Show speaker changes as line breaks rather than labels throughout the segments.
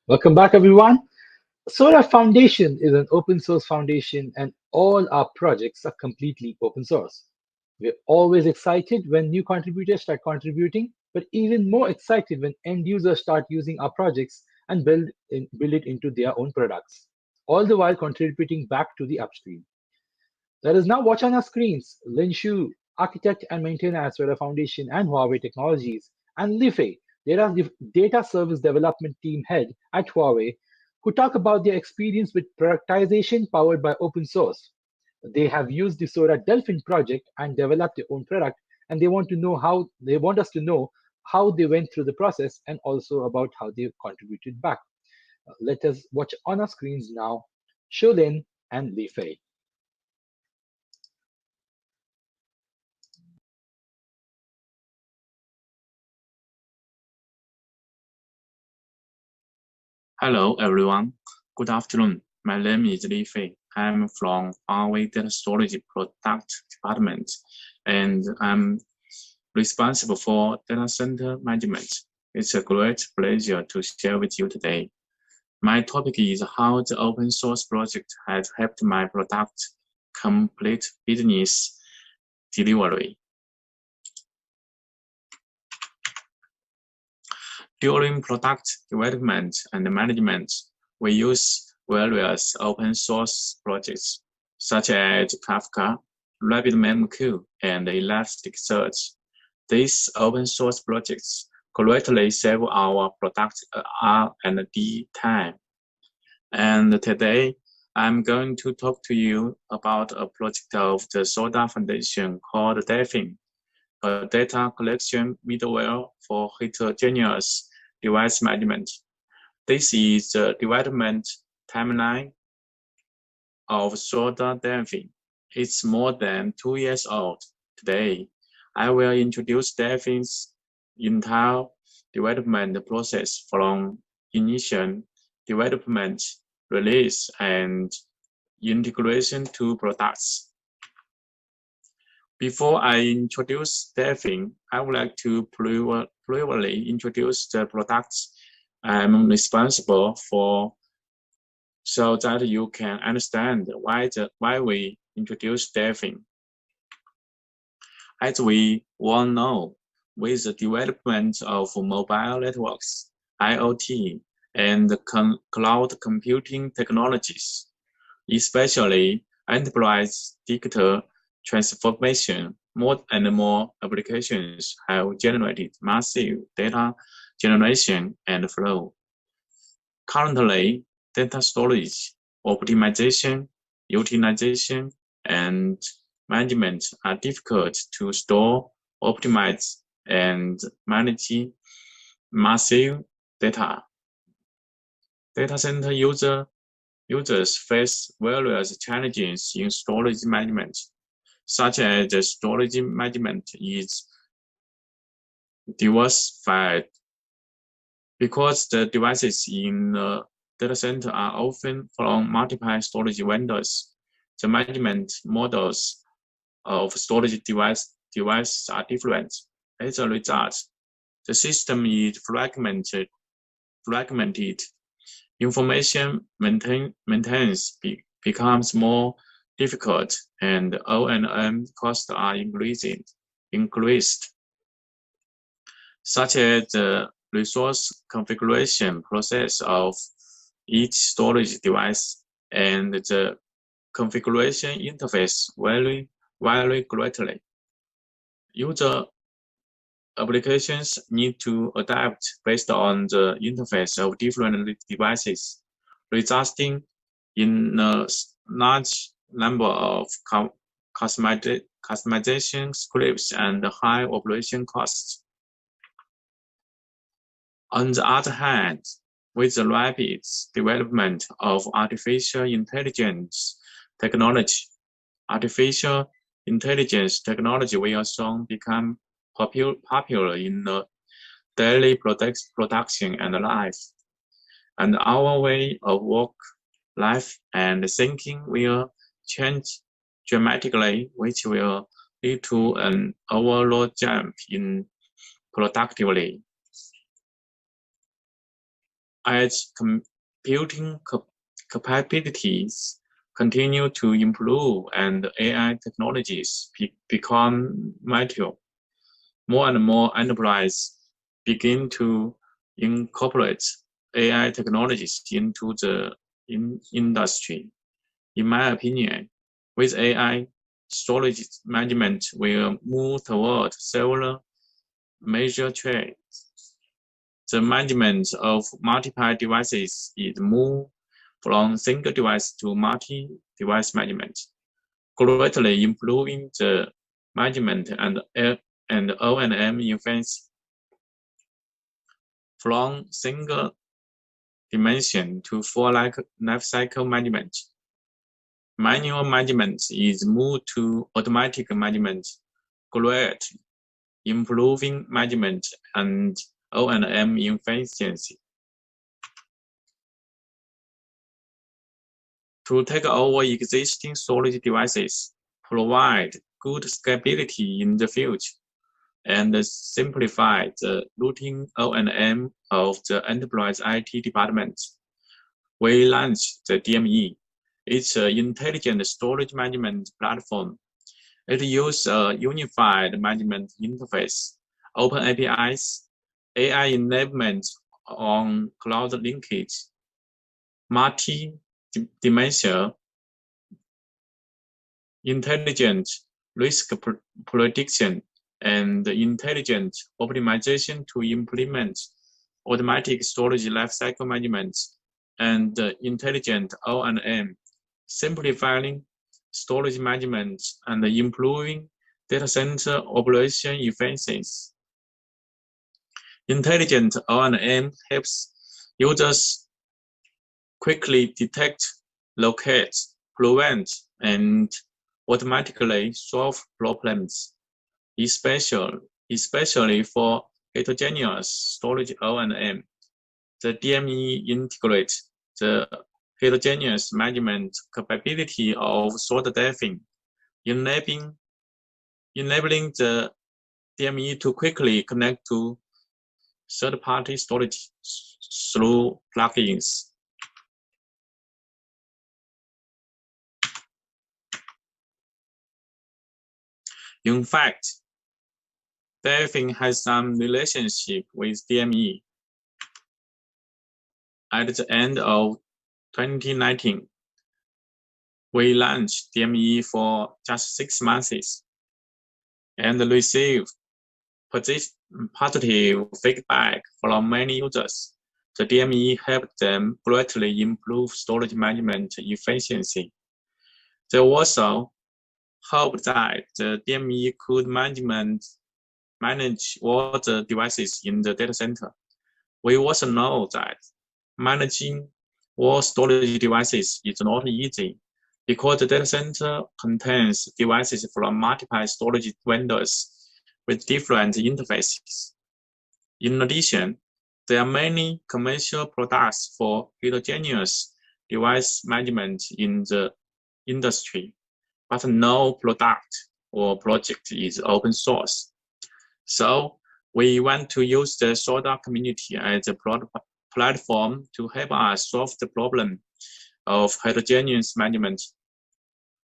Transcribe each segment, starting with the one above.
Welcome back, everyone. Solar Foundation is an open source foundation, and all our projects are completely open source. We're always excited when new contributors start contributing, but even more excited when end users start using our projects and build it into their own products, all the while contributing back to the upstream. Let us now watch on our screens Lin Shu, architect and maintainer at Solar Foundation and Huawei Technologies, and Lifei, data service development team head at Huawei, who talk about their experience with productization powered by open source. They have used the Sora Delfin project and developed their own product, and they want us to know how they went through the process and also about how they contributed back. Let us watch on our screens now Sholin and Lifei.
Hello, everyone. Good afternoon. My name is Lifei. I'm from Huawei Data Storage Product Department, and I'm responsible for data center management. It's a great pleasure to share with you today. My topic is how the open source project has helped my product complete business delivery. During product development and management, we use various open source projects such as Kafka, RabbitMQ, and Elasticsearch. These open source projects greatly save our product R&D time. And today, I'm going to talk to you about a project of the SODA Foundation called Delfin, a data collection middleware for heterogeneous device management. This is the development timeline of SODA Delfin. It's more than 2 years old. Today, I will introduce Delfin's entire development process from initial development, release, and integration to products. Before I introduce Delfin, I would like to briefly introduce the products I'm responsible for so that you can understand why we introduced Delfin. As we all know, with the development of mobile networks, IoT, and cloud computing technologies, especially enterprise digital transformation, more and more applications have generated massive data generation and flow. Currently, data storage, optimization, utilization, and management are difficult to store, optimize, and manage massive data. Data center users face various challenges in storage management, such as the storage management is diversified. Because the devices in the data center are often from multiple storage vendors, the management models of storage devices are different. As a result, the system is fragmented. Information maintenance becomes more difficult, and O&M costs are increased, such as the resource configuration process of each storage device and the configuration interface vary greatly. User applications need to adapt based on the interface of different devices, resulting in a large number of customization scripts and high operation costs. On the other hand, with the rapid development of artificial intelligence technology will soon become popular in the daily production and life. And our way of work, life, and thinking will change dramatically, which will lead to an overall jump in productivity. As computing capabilities continue to improve and AI technologies become mature, more and more enterprises begin to incorporate AI technologies into the industry. In my opinion, with AI, storage management will move toward several major trends. The management of multiple devices is moved from single device to multi-device management, greatly improving the management and O&M efficiency. From single dimension to full lifecycle management. Manual management is moved to automatic management, greatly improving management and O&M efficiency. To take over existing storage devices, provide good scalability in the future, and simplify the routine O&M of the enterprise IT department. We launched the DME. It's an intelligent storage management platform. It uses a unified management interface, open APIs, AI enablement on cloud linkage, multi-dimensional intelligent risk prediction, and intelligent optimization to implement automatic storage lifecycle management and intelligent O&M, simplifying storage management and improving data center operation efficiency. Intelligent O&M helps users quickly detect, locate, prevent, and automatically solve problems, especially for heterogeneous storage O&M. The DME integrates the heterogeneous management capability of Delfin, enabling the DME to quickly connect to third-party storage through plugins. In fact, Delfin has some relationship with DME. At the end of 2019, we launched DME for just 6 months and received positive feedback from many users. The DME helped them greatly improve storage management efficiency. They also hoped that the DME could manage all the devices in the data center. We also know that managing all storage devices is not easy because the data center contains devices from multiple storage vendors with different interfaces. In addition, there are many commercial products for heterogeneous device management in the industry, but no product or project is open source. So we want to use the SODA community as a platform to help us solve the problem of heterogeneous management.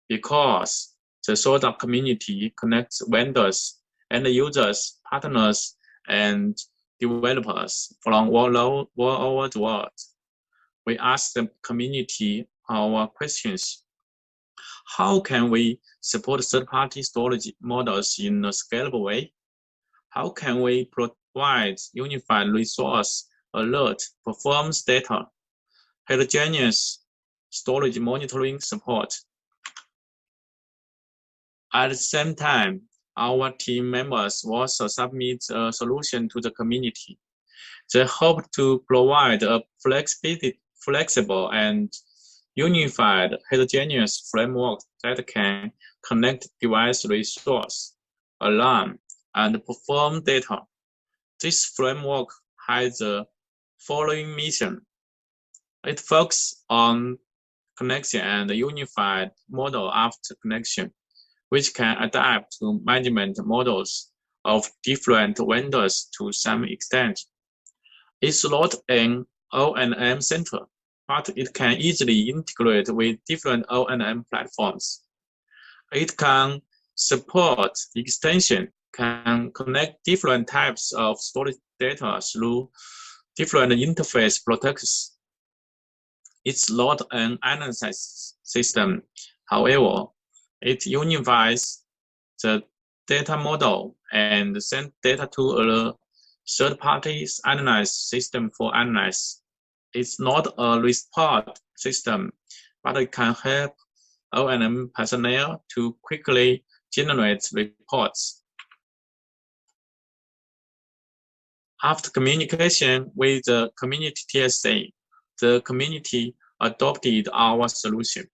Because the SODA community connects vendors and users, partners, and developers from all over the world. We ask the community our questions. How can we support third-party storage models in a scalable way? How can we provide unified resource alert, performance data, heterogeneous storage monitoring support? At the same time, our team members also submit a solution to the community. They hope to provide a flexible and unified heterogeneous framework that can connect device resource, alarm, and perform data. This framework has the following mission. It focuses on connection and unified model after connection, which can adapt to management models of different vendors to some extent. It's not an O&M center, but it can easily integrate with different O&M platforms. It can support extension, can connect different types of storage data through different interface protocols. It's not an analysis system. However, it unifies the data model and sends data to a third-party analysis system for analysis. It's not a report system, but it can help O&M personnel to quickly generate reports. After communication with the community TSA, the community adopted our solution.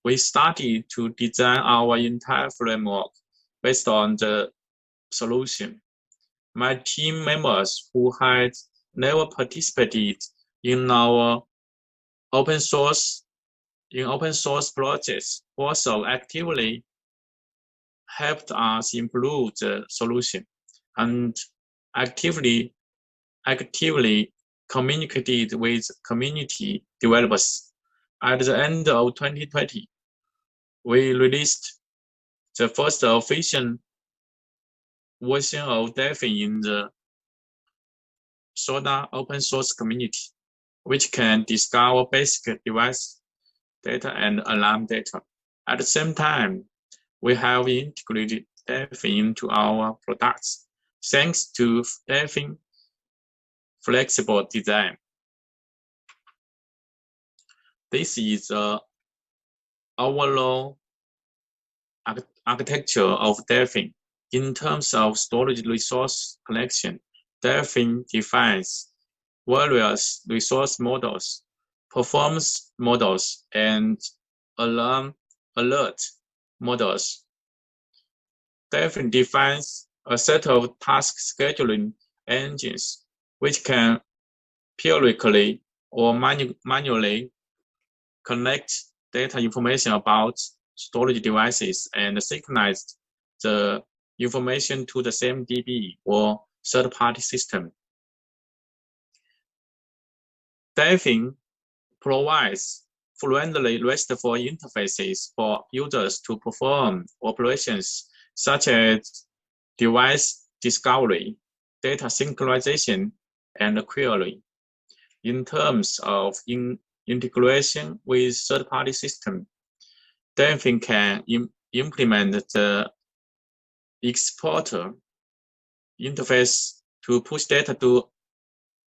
We started to design our entire framework based on the solution. My team members who had never participated in our open source projects also actively helped us improve the solution and actively communicated with community developers. At the end of 2020, we released the first official version of Delfin in the SODA open source community, which can discover basic device data and alarm data. At the same time, we have integrated Delfin into our products thanks to Delfin flexible design. This is the overall architecture of Delfin. In terms of storage resource collection, Delfin defines various resource models, performance models, and alert models. Delfin defines a set of task scheduling engines which can periodically or manually connect data information about storage devices and synchronize the information to the same DB or third-party system. Delfin provides friendly RESTful interfaces for users to perform operations such as device discovery, data synchronization, and query. In terms of integration with third-party systems, Delfin can implement the exporter interface to push data to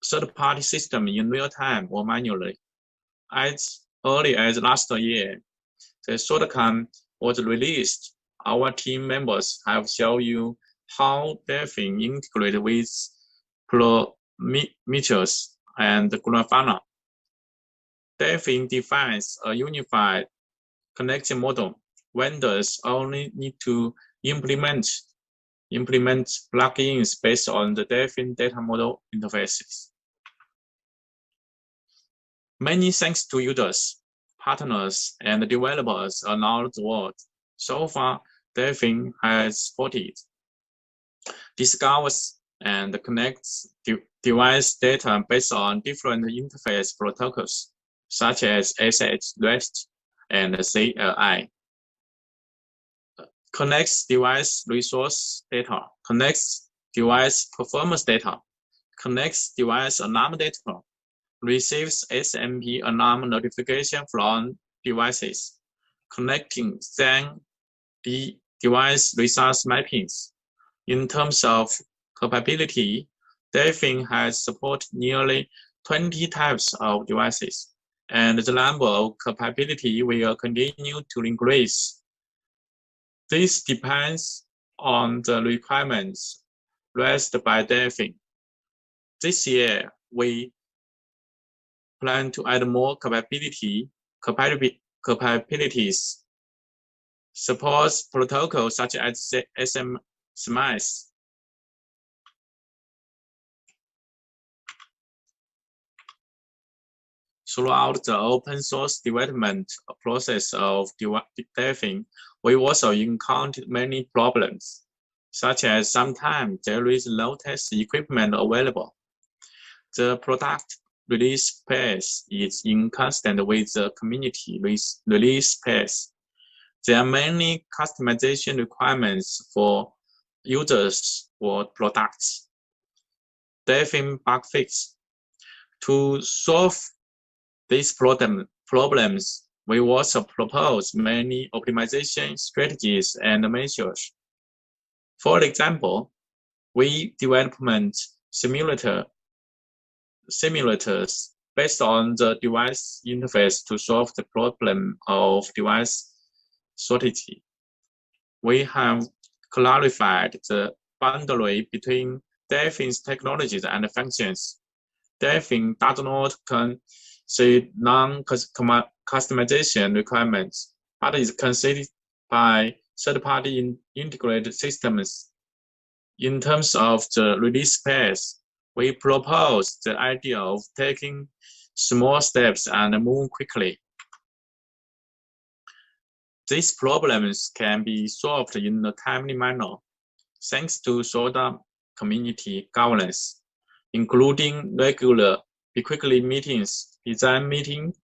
third-party system in real time or manually. As early as last year, the SODACODE was released. Our team members have shown you how Delfin integrates with Prometheus and Grafana. Delfin defines a unified connection model. Vendors only need to implement plugins based on the Delfin data model interfaces. Many thanks to users, partners, and developers around the world. So far, Delfin has supported, discovers, and connects device data based on different interface protocols, such as SH, REST, and CLI. Connects device resource data, connects device performance data, connects device alarm data, receives SMP alarm notification from devices, connecting then the device resource mappings. In terms of capability, Delfin has supported nearly 20 types of devices, and the number of capability will continue to increase. This depends on the requirements raised by Delfin. This year, we plan to add more capabilities, supports protocols such as SMS. Throughout the open source development process of Delfin, we also encountered many problems, such as sometimes there is low test equipment available. The product release pace is inconsistent with the community release pace. There are many customization requirements for users or products. Delfin bug fix. To solve these problems, we also propose many optimization strategies and measures. For example, we development simulators based on the device interface to solve the problem of device shortage. We have clarified the boundary between Delfin's technologies and functions. Delfin does not concede non-customization requirements, but is conceded by third-party integrated systems. In terms of the release pace, we propose the idea of taking small steps and move quickly. These problems can be solved in a timely manner, thanks to SODA community governance, including regular bi-weekly meetings, design meetings,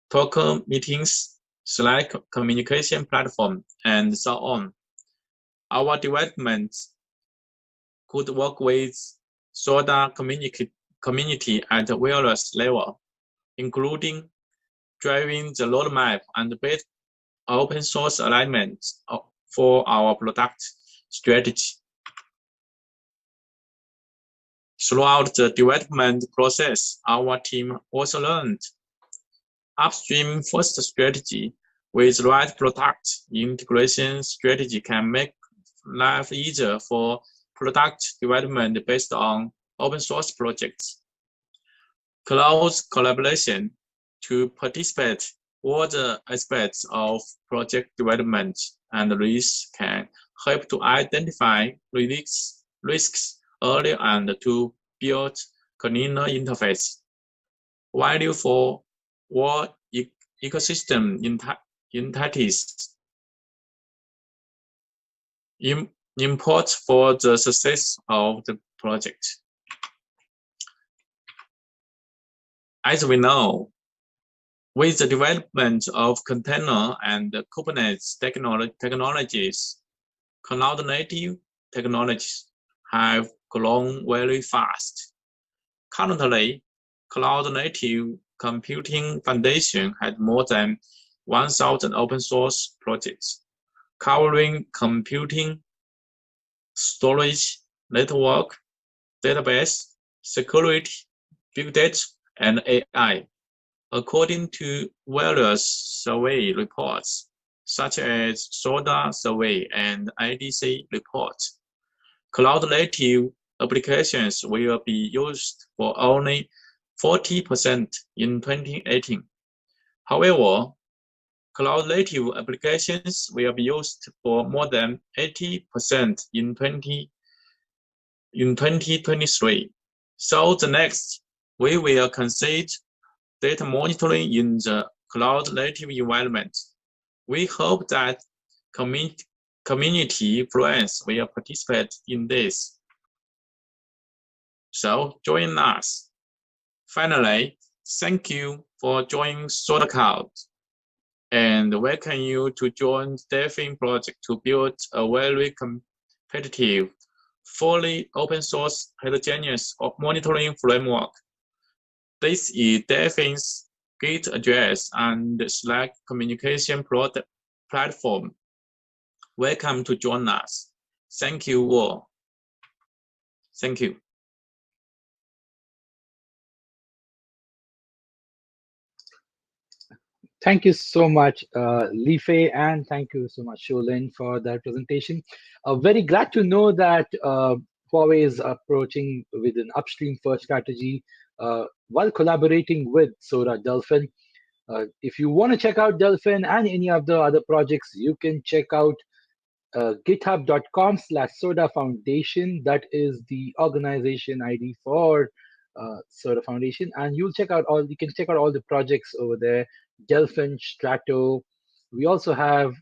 talk meetings, Slack communication platform, and so on. Our development could work with SODA community at various levels, including driving the roadmap and build open source alignment for our product strategy. Throughout the development process, our team also learned upstream first strategy with right product integration strategy can make life easier for product development based on open source projects. Close collaboration to participate all the aspects of project development and release can help to identify risks early and to build cleaner interface. Value for all ecosystem entities. Import for the success of the project. As we know, with the development of container and Kubernetes technologies, cloud-native technologies have grown very fast. Currently, cloud-native computing foundation has more than 1,000 open source projects, covering computing, storage, network, database, security, big data, and AI. According to various survey reports, such as SODA survey and IDC reports, cloud-native applications will be used for only 40% in 2018. However, cloud-native applications will be used for more than 80% in 2023. So the next, we will consider data monitoring in the cloud-native environment. We hope that community friends will participate in this. So join us. Finally, thank you for joining SODACODE and welcome you to join the Delfin project to build a very competitive, fully open source heterogeneous monitoring framework. This is Delfin's Git address and Slack communication platform. Welcome to join us. Thank you all. Thank you.
Thank you so much, Lifei, and thank you so much, Sholin, for that presentation. Very glad to know that Huawei is approaching with an upstream first strategy while collaborating with SODA Delfin. If you want to check out Delfin and any of the other projects, you can check out github.com/SODA Foundation. That is the organization ID for SODA Foundation, and you can check out all the projects over there. Delfin, Strato. We also have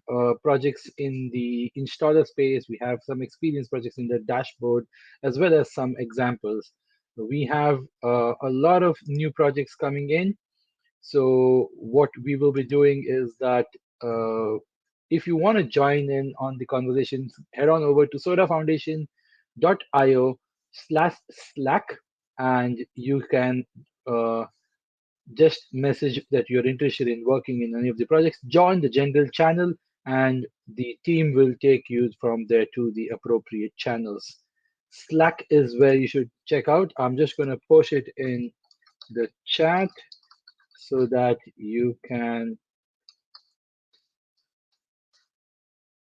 projects in the installer space. We have some experience projects in the dashboard, as well as some examples. We have a lot of new projects coming in. So what we will be doing is that if you want to join in on the conversations, head on over to sodafoundation.io/Slack, and you can just message that you're interested in working in any of the projects. Join the general channel, and the team will take you from there to the appropriate channels. Slack is where you should check out. I'm just going to post it in the chat so that you can.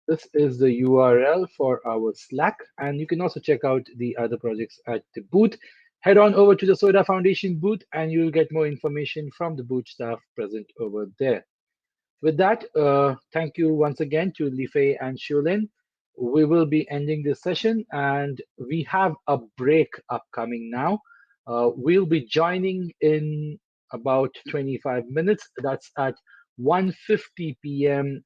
This is the URL for our Slack, and you can also check out the other projects at the booth. Head on over to the Soda Foundation booth, and you'll get more information from the booth staff present over there. With that, thank you once again to Lifei and Shulin. We will be ending this session, and we have a break upcoming now. We'll be joining in about 25 minutes. That's at 1:50 p.m.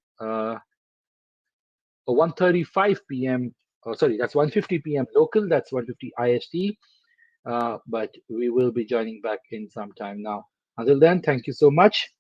1:35 p.m. Sorry, that's 1:50 p.m. local. That's 1:50 IST. But we will be joining back in some time now. Until then, thank you so much.